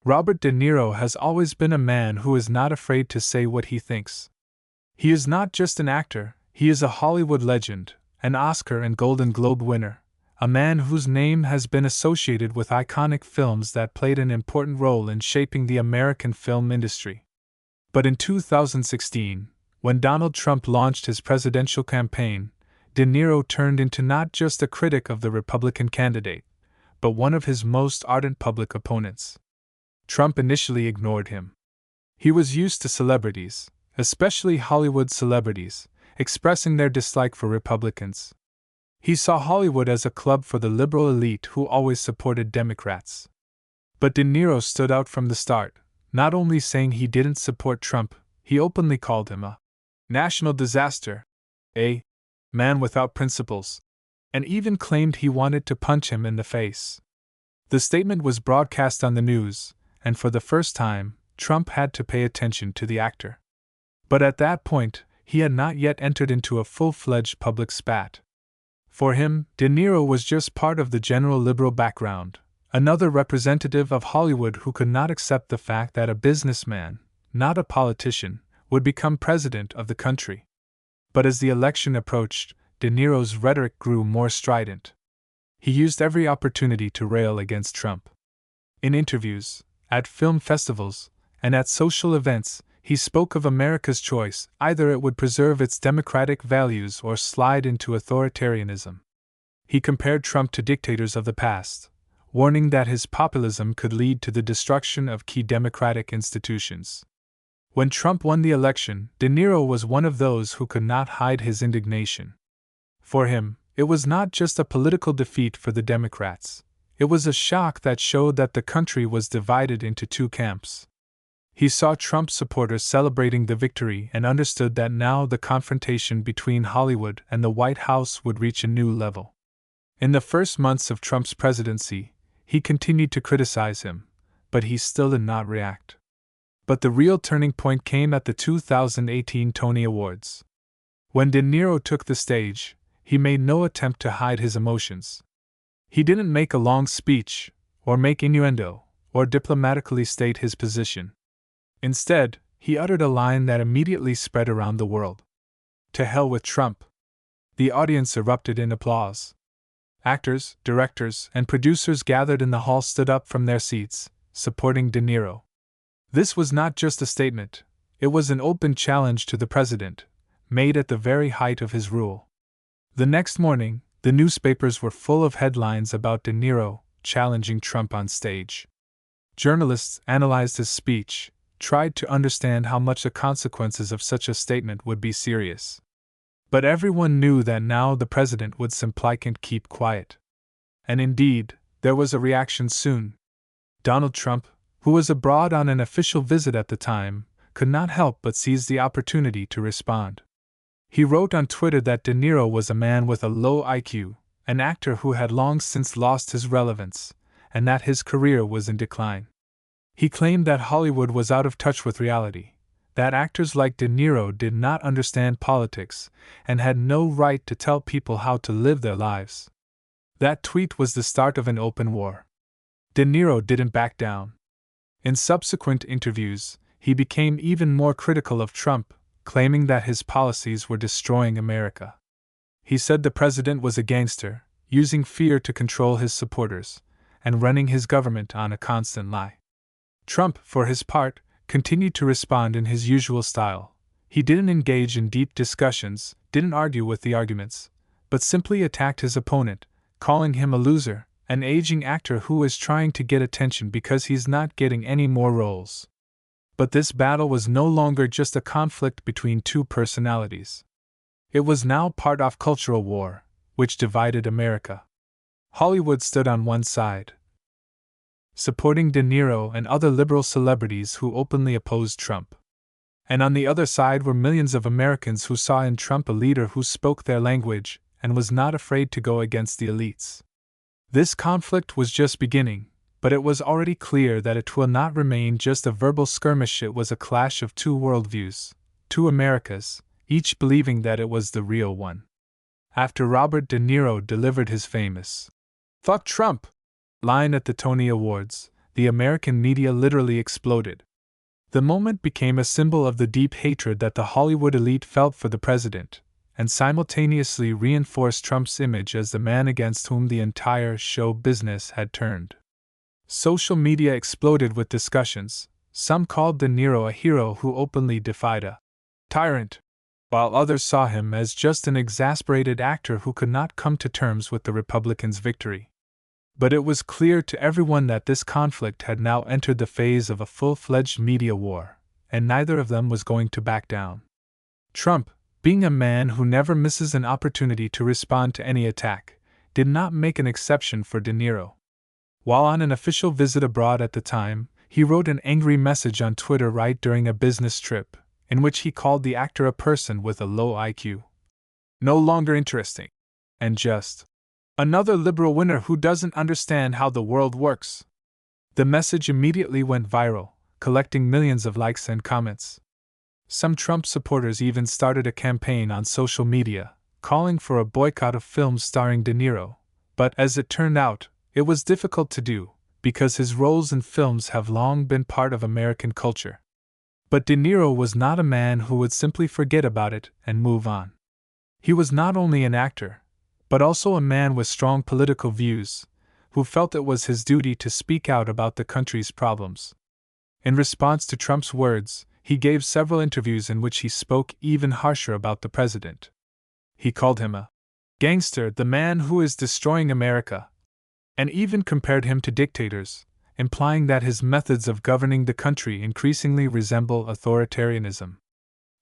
Robert De Niro has always been a man who is not afraid to say what he thinks. He is not just an actor, he is a Hollywood legend, an Oscar and Golden Globe winner, a man whose name has been associated with iconic films that played an important role in shaping the American film industry. But in 2016, when Donald Trump launched his presidential campaign, De Niro turned into not just a critic of the Republican candidate, but one of his most ardent public opponents. Trump initially ignored him. He was used to celebrities, especially Hollywood celebrities, expressing their dislike for Republicans. He saw Hollywood as a club for the liberal elite who always supported Democrats. But De Niro stood out from the start, not only saying he didn't support Trump, he openly called him a national disaster, a man without principles, and even claimed he wanted to punch him in the face. The statement was broadcast on the news, and for the first time, Trump had to pay attention to the actor. But at that point, he had not yet entered into a full-fledged public spat. For him, De Niro was just part of the general liberal background, another representative of Hollywood who could not accept the fact that a businessman, not a politician, would become president of the country. But as the election approached, De Niro's rhetoric grew more strident. He used every opportunity to rail against Trump. In interviews, at film festivals, and at social events, he spoke of America's choice: either it would preserve its democratic values or slide into authoritarianism. He compared Trump to dictators of the past, warning that his populism could lead to the destruction of key democratic institutions. When Trump won the election, De Niro was one of those who could not hide his indignation. For him, it was not just a political defeat for the Democrats. It was a shock that showed that the country was divided into two camps. He saw Trump supporters celebrating the victory and understood that now the confrontation between Hollywood and the White House would reach a new level. In the first months of Trump's presidency, he continued to criticize him, but he still did not react. But the real turning point came at the 2018 Tony Awards. When De Niro took the stage, he made no attempt to hide his emotions. He didn't make a long speech, or make innuendo, or diplomatically state his position. Instead, he uttered a line that immediately spread around the world. "To hell with Trump." The audience erupted in applause. Actors, directors, and producers gathered in the hall stood up from their seats, supporting De Niro. This was not just a statement, it was an open challenge to the president, made at the very height of his rule. The next morning, the newspapers were full of headlines about De Niro challenging Trump on stage. Journalists analyzed his speech, tried to understand how much the consequences of such a statement would be serious. But everyone knew that now the president would simply can't keep quiet. And indeed, there was a reaction soon. Donald Trump, who was abroad on an official visit at the time, could not help but seize the opportunity to respond. He wrote on Twitter that De Niro was a man with a low IQ, an actor who had long since lost his relevance, and that his career was in decline. He claimed that Hollywood was out of touch with reality, that actors like De Niro did not understand politics, and had no right to tell people how to live their lives. That tweet was the start of an open war. De Niro didn't back down. In subsequent interviews, he became even more critical of Trump, claiming that his policies were destroying America. He said the president was a gangster, using fear to control his supporters, and running his government on a constant lie. Trump, for his part, continued to respond in his usual style. He didn't engage in deep discussions, didn't argue with the arguments, but simply attacked his opponent, calling him a loser, an aging actor who is trying to get attention because he's not getting any more roles. But this battle was no longer just a conflict between two personalities. It was now part of cultural war, which divided America. Hollywood stood on one side, supporting De Niro and other liberal celebrities who openly opposed Trump. And on the other side were millions of Americans who saw in Trump a leader who spoke their language and was not afraid to go against the elites. This conflict was just beginning, but it was already clear that it will not remain just a verbal skirmish. It was a clash of two worldviews, two Americas, each believing that it was the real one. After Robert De Niro delivered his famous "Fuck Trump" line at the Tony Awards, the American media literally exploded. The moment became a symbol of the deep hatred that the Hollywood elite felt for the president, and simultaneously reinforced Trump's image as the man against whom the entire show business had turned. Social media exploded with discussions. Some called De Niro a hero who openly defied a tyrant, while others saw him as just an exasperated actor who could not come to terms with the Republicans' victory. But it was clear to everyone that this conflict had now entered the phase of a full-fledged media war, and neither of them was going to back down. Trump, being a man who never misses an opportunity to respond to any attack, did not make an exception for De Niro. While on an official visit abroad at the time, he wrote an angry message on Twitter right during a business trip, in which he called the actor a person with a low IQ. No longer interesting. And just another liberal winner who doesn't understand how the world works. The message immediately went viral, collecting millions of likes and comments. Some Trump supporters even started a campaign on social media, calling for a boycott of films starring De Niro, but as it turned out, it was difficult to do, because his roles in films have long been part of American culture. But De Niro was not a man who would simply forget about it and move on. He was not only an actor, but also a man with strong political views, who felt it was his duty to speak out about the country's problems. In response to Trump's words, he gave several interviews in which he spoke even harsher about the president. He called him a gangster, the man who is destroying America, and even compared him to dictators, implying that his methods of governing the country increasingly resemble authoritarianism.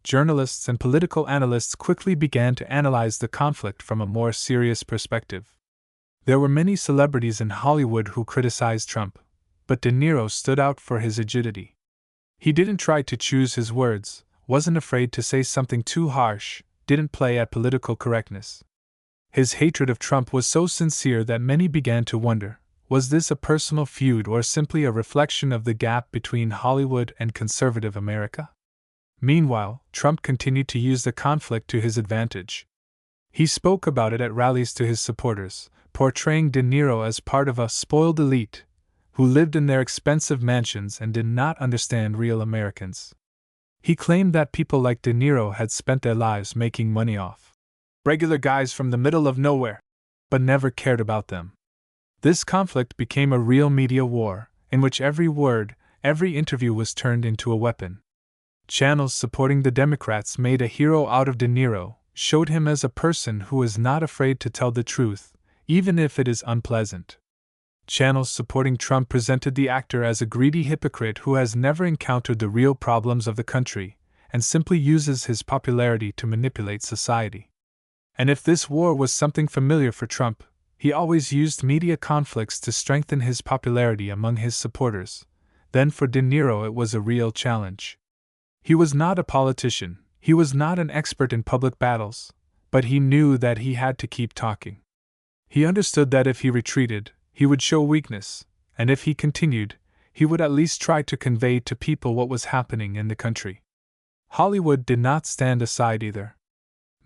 Journalists and political analysts quickly began to analyze the conflict from a more serious perspective. There were many celebrities in Hollywood who criticized Trump, but De Niro stood out for his agility. He didn't try to choose his words, wasn't afraid to say something too harsh, didn't play at political correctness. His hatred of Trump was so sincere that many began to wonder, was this a personal feud or simply a reflection of the gap between Hollywood and conservative America? Meanwhile, Trump continued to use the conflict to his advantage. He spoke about it at rallies to his supporters, portraying De Niro as part of a spoiled elite who lived in their expensive mansions and did not understand real Americans. He claimed that people like De Niro had spent their lives making money off regular guys from the middle of nowhere, but never cared about them. This conflict became a real media war, in which every word, every interview was turned into a weapon. Channels supporting the Democrats made a hero out of De Niro, showed him as a person who is not afraid to tell the truth, even if it is unpleasant. Channels supporting Trump presented the actor as a greedy hypocrite who has never encountered the real problems of the country, and simply uses his popularity to manipulate society. And if this war was something familiar for Trump, he always used media conflicts to strengthen his popularity among his supporters. Then for De Niro it was a real challenge. He was not a politician, he was not an expert in public battles, but he knew that he had to keep talking. He understood that if he retreated, he would show weakness, and if he continued, he would at least try to convey to people what was happening in the country. Hollywood did not stand aside either.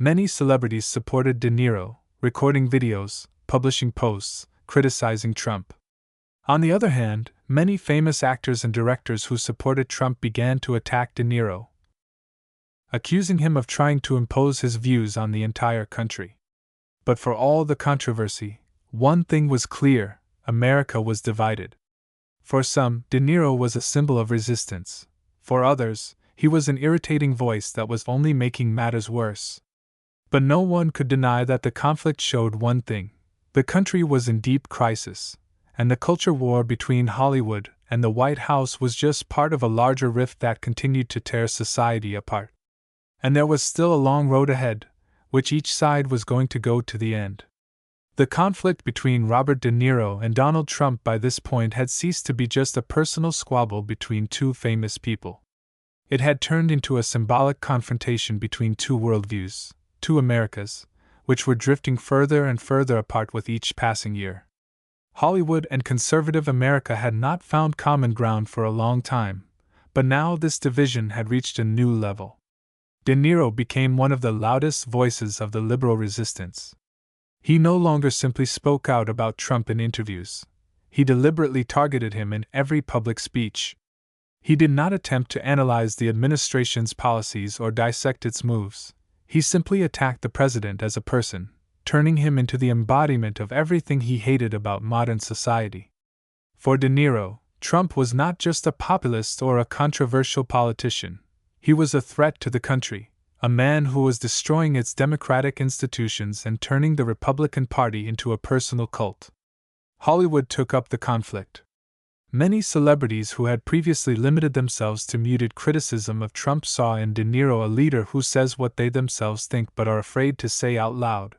Many celebrities supported De Niro, recording videos, publishing posts, criticizing Trump. On the other hand, many famous actors and directors who supported Trump began to attack De Niro, accusing him of trying to impose his views on the entire country. But for all the controversy, one thing was clear: America was divided. For some, De Niro was a symbol of resistance. For others, he was an irritating voice that was only making matters worse. But no one could deny that the conflict showed one thing: the country was in deep crisis, and the culture war between Hollywood and the White House was just part of a larger rift that continued to tear society apart. And there was still a long road ahead, which each side was going to go to the end. The conflict between Robert De Niro and Donald Trump by this point had ceased to be just a personal squabble between two famous people. It had turned into a symbolic confrontation between two worldviews, two Americas, which were drifting further and further apart with each passing year. Hollywood and conservative America had not found common ground for a long time, but now this division had reached a new level. De Niro became one of the loudest voices of the liberal resistance. He no longer simply spoke out about Trump in interviews. He deliberately targeted him in every public speech. He did not attempt to analyze the administration's policies or dissect its moves. He simply attacked the president as a person, turning him into the embodiment of everything he hated about modern society. For De Niro, Trump was not just a populist or a controversial politician. He was a threat to the country, a man who was destroying its democratic institutions and turning the Republican Party into a personal cult. Hollywood took up the conflict. Many celebrities who had previously limited themselves to muted criticism of Trump saw in De Niro a leader who says what they themselves think but are afraid to say out loud.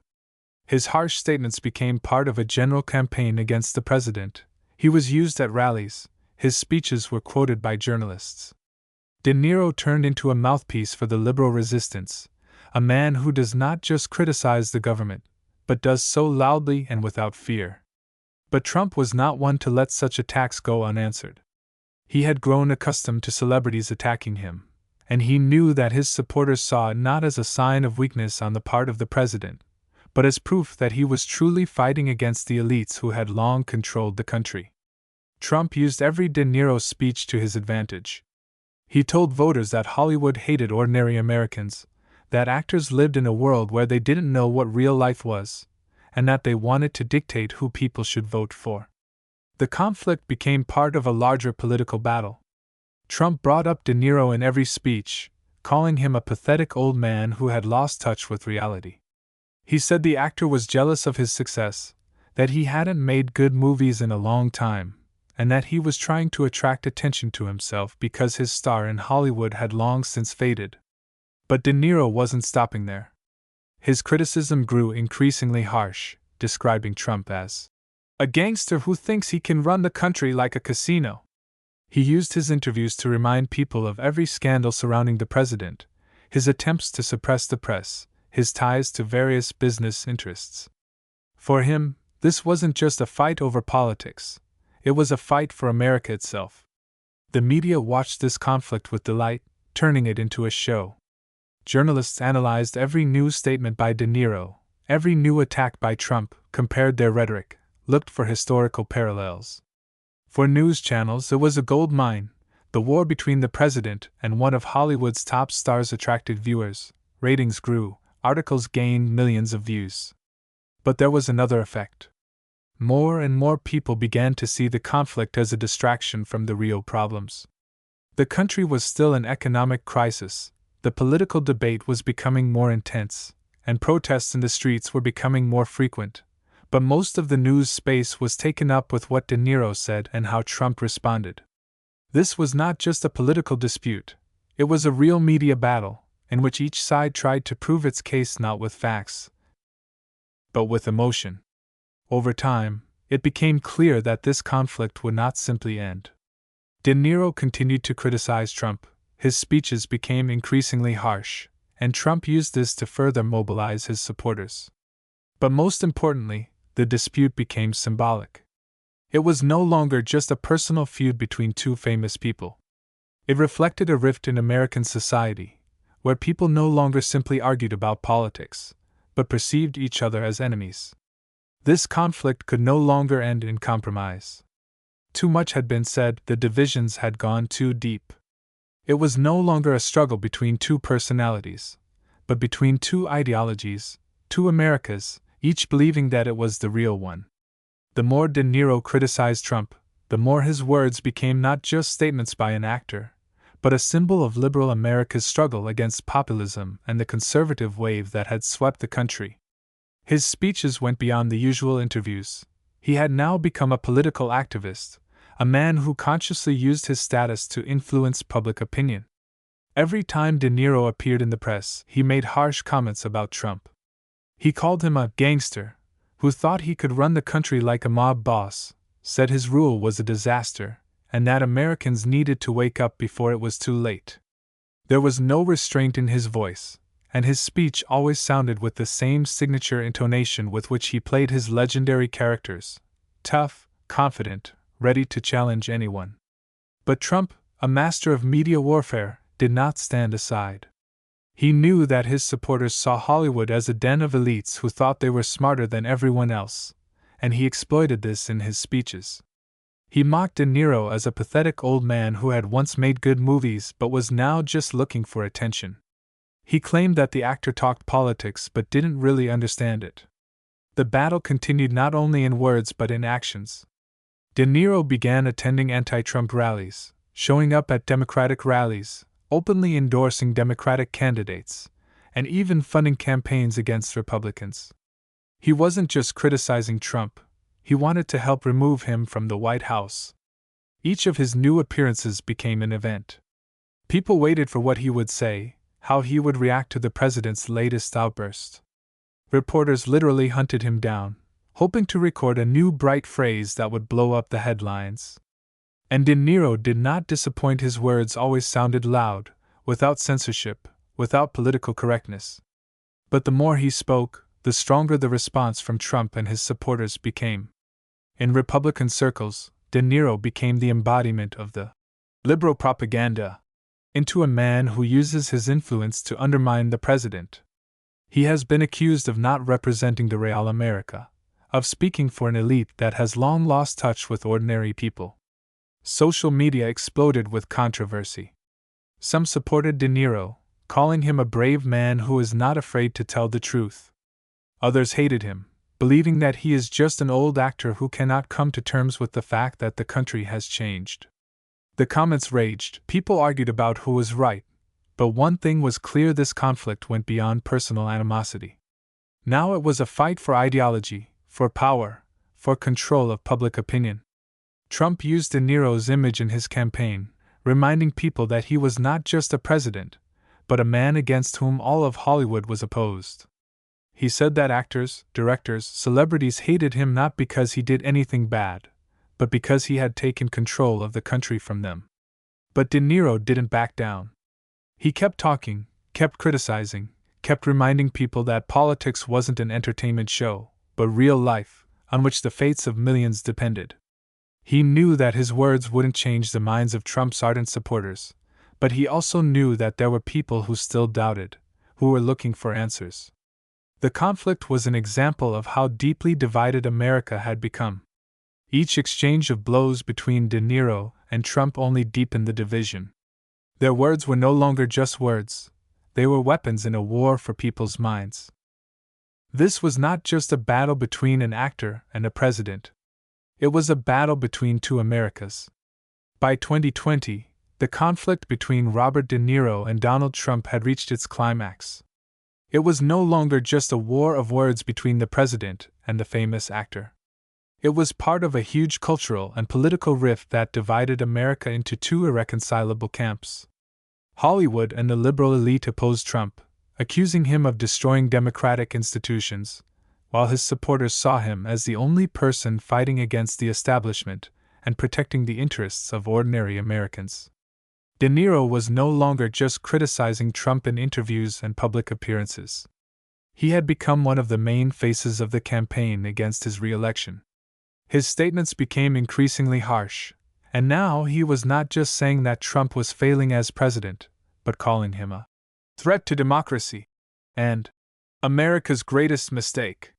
His harsh statements became part of a general campaign against the president. He was used at rallies. His speeches were quoted by journalists. De Niro turned into a mouthpiece for the liberal resistance, a man who does not just criticize the government, but does so loudly and without fear. But Trump was not one to let such attacks go unanswered. He had grown accustomed to celebrities attacking him, and he knew that his supporters saw it not as a sign of weakness on the part of the president, but as proof that he was truly fighting against the elites who had long controlled the country. Trump used every De Niro speech to his advantage. He told voters that Hollywood hated ordinary Americans, that actors lived in a world where they didn't know what real life was, and that they wanted to dictate who people should vote for. The conflict became part of a larger political battle. Trump brought up De Niro in every speech, calling him a pathetic old man who had lost touch with reality. He said the actor was jealous of his success, that he hadn't made good movies in a long time, and that he was trying to attract attention to himself because his star in Hollywood had long since faded. But De Niro wasn't stopping there. His criticism grew increasingly harsh, describing Trump as a gangster who thinks he can run the country like a casino. He used his interviews to remind people of every scandal surrounding the president, his attempts to suppress the press, his ties to various business interests. For him, this wasn't just a fight over politics, it was a fight for America itself. The media watched this conflict with delight, turning it into a show. Journalists analyzed every news statement by De Niro, every new attack by Trump, compared their rhetoric, looked for historical parallels. For news channels, it was a gold mine. The war between the president and one of Hollywood's top stars attracted viewers, ratings grew, articles gained millions of views. But there was another effect. More and more people began to see the conflict as a distraction from the real problems. The country was still in economic crisis, the political debate was becoming more intense, and protests in the streets were becoming more frequent, but most of the news space was taken up with what De Niro said and how Trump responded. This was not just a political dispute, it was a real media battle, in which each side tried to prove its case not with facts, but with emotion. Over time, it became clear that this conflict would not simply end. De Niro continued to criticize Trump, his speeches became increasingly harsh, and Trump used this to further mobilize his supporters. But most importantly, the dispute became symbolic. It was no longer just a personal feud between two famous people. It reflected a rift in American society, where people no longer simply argued about politics, but perceived each other as enemies. This conflict could no longer end in compromise. Too much had been said, the divisions had gone too deep. It was no longer a struggle between two personalities, but between two ideologies, two Americas, each believing that it was the real one. The more De Niro criticized Trump, the more his words became not just statements by an actor, but a symbol of liberal America's struggle against populism and the conservative wave that had swept the country. His speeches went beyond the usual interviews. He had now become a political activist, a man who consciously used his status to influence public opinion. Every time De Niro appeared in the press, he made harsh comments about Trump. He called him a gangster, who thought he could run the country like a mob boss, said his rule was a disaster, and that Americans needed to wake up before it was too late. There was no restraint in his voice, and his speech always sounded with the same signature intonation with which he played his legendary characters: tough, confident, ready to challenge anyone. But Trump, a master of media warfare, did not stand aside. He knew that his supporters saw Hollywood as a den of elites who thought they were smarter than everyone else, and he exploited this in his speeches. He mocked De Niro as a pathetic old man who had once made good movies but was now just looking for attention. He claimed that the actor talked politics but didn't really understand it. The battle continued not only in words but in actions. De Niro began attending anti-Trump rallies, showing up at Democratic rallies, openly endorsing Democratic candidates, and even funding campaigns against Republicans. He wasn't just criticizing Trump, he wanted to help remove him from the White House. Each of his new appearances became an event. People waited for what he would say, how he would react to the president's latest outburst. Reporters literally hunted him down, hoping to record a new bright phrase that would blow up the headlines. And De Niro did not disappoint. His words always sounded loud, without censorship, without political correctness. But the more he spoke, the stronger the response from Trump and his supporters became. In Republican circles, De Niro became the embodiment of the liberal propaganda, into a man who uses his influence to undermine the president. He has been accused of not representing the real America, of speaking for an elite that has long lost touch with ordinary people. Social media exploded with controversy. Some supported De Niro, calling him a brave man who is not afraid to tell the truth. Others hated him, believing that he is just an old actor who cannot come to terms with the fact that the country has changed. The comments raged, people argued about who was right, but one thing was clear: this conflict went beyond personal animosity. Now it was a fight for ideology, for power, for control of public opinion. Trump used De Niro's image in his campaign, reminding people that he was not just a president, but a man against whom all of Hollywood was opposed. He said that actors, directors, celebrities hated him not because he did anything bad, but because he had taken control of the country from them. But De Niro didn't back down. He kept talking, kept criticizing, kept reminding people that politics wasn't an entertainment show, but real life, on which the fates of millions depended. He knew that his words wouldn't change the minds of Trump's ardent supporters, but he also knew that there were people who still doubted, who were looking for answers. The conflict was an example of how deeply divided America had become. Each exchange of blows between De Niro and Trump only deepened the division. Their words were no longer just words, they were weapons in a war for people's minds. This was not just a battle between an actor and a president. It was a battle between two Americas. By 2020, the conflict between Robert De Niro and Donald Trump had reached its climax. It was no longer just a war of words between the president and the famous actor. It was part of a huge cultural and political rift that divided America into two irreconcilable camps. Hollywood and the liberal elite opposed Trump, accusing him of destroying democratic institutions, while his supporters saw him as the only person fighting against the establishment and protecting the interests of ordinary Americans. De Niro was no longer just criticizing Trump in interviews and public appearances. He had become one of the main faces of the campaign against his re-election. His statements became increasingly harsh, and now he was not just saying that Trump was failing as president, but calling him a threat to democracy and America's greatest mistake.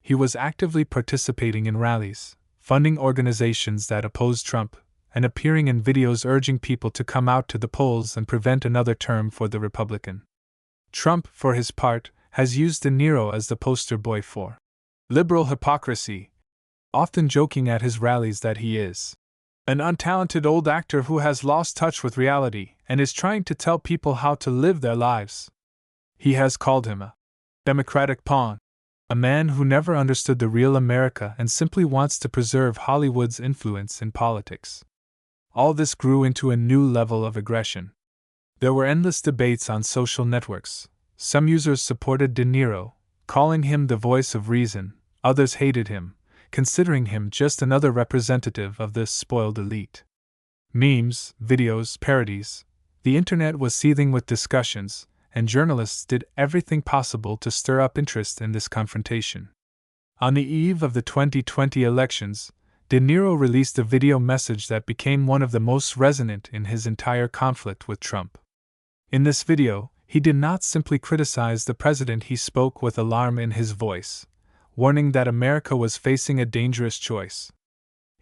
He was actively participating in rallies, funding organizations that opposed Trump, and appearing in videos urging people to come out to the polls and prevent another term for the Republican. Trump, for his part, has used De Niro as the poster boy for liberal hypocrisy, often joking at his rallies that he is an untalented old actor who has lost touch with reality and is trying to tell people how to live their lives. He has called him a Democratic pawn, a man who never understood the real America and simply wants to preserve Hollywood's influence in politics. All this grew into a new level of aggression. There were endless debates on social networks. Some users supported De Niro, calling him the voice of reason, others hated him, considering him just another representative of this spoiled elite. Memes, videos, parodies, the internet was seething with discussions, and journalists did everything possible to stir up interest in this confrontation. On the eve of the 2020 elections, De Niro released a video message that became one of the most resonant in his entire conflict with Trump. In this video, he did not simply criticize the president, he spoke with alarm in his voice, warning that America was facing a dangerous choice.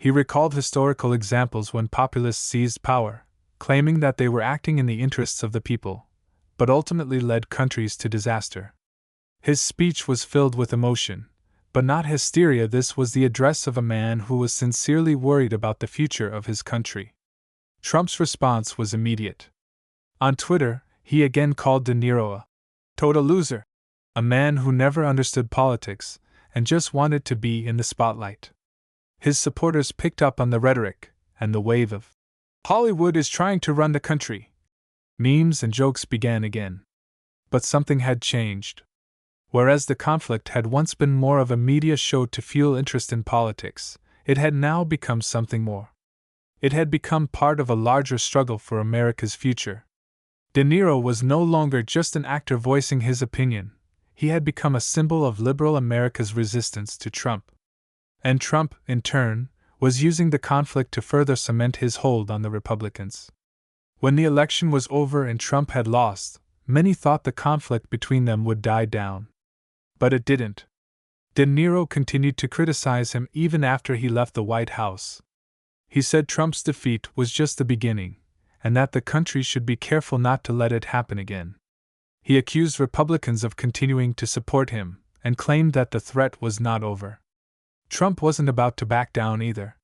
He recalled historical examples when populists seized power, claiming that they were acting in the interests of the people, but ultimately led countries to disaster. His speech was filled with emotion, but not hysteria. This was the address of a man who was sincerely worried about the future of his country. Trump's response was immediate. On Twitter, he again called De Niro a total loser, a man who never understood politics and just wanted to be in the spotlight. His supporters picked up on the rhetoric, and the wave of "Hollywood is trying to run the country" memes and jokes began again. But something had changed. Whereas the conflict had once been more of a media show to fuel interest in politics, it had now become something more. It had become part of a larger struggle for America's future. De Niro was no longer just an actor voicing his opinion, he had become a symbol of liberal America's resistance to Trump. And Trump, in turn, was using the conflict to further cement his hold on the Republicans. When the election was over and Trump had lost, many thought the conflict between them would die down. But it didn't. De Niro continued to criticize him even after he left the White House. He said Trump's defeat was just the beginning, and that the country should be careful not to let it happen again. He accused Republicans of continuing to support him, and claimed that the threat was not over. Trump wasn't about to back down either.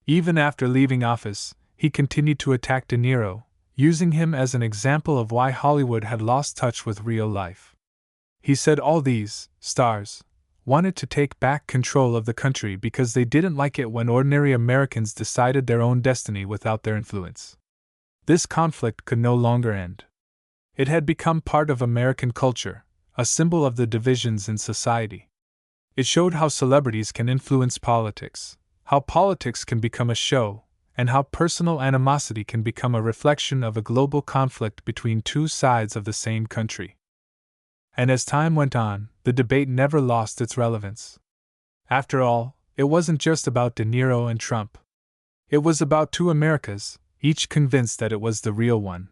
Even after leaving office, he continued to attack De Niro, using him as an example of why Hollywood had lost touch with real life. He said all these stars wanted to take back control of the country because they didn't like it when ordinary Americans decided their own destiny without their influence. This conflict could no longer end. It had become part of American culture, a symbol of the divisions in society. It showed how celebrities can influence politics, how politics can become a show, and how personal animosity can become a reflection of a global conflict between two sides of the same country. And as time went on, the debate never lost its relevance. After all, it wasn't just about De Niro and Trump. It was about two Americas, each convinced that it was the real one.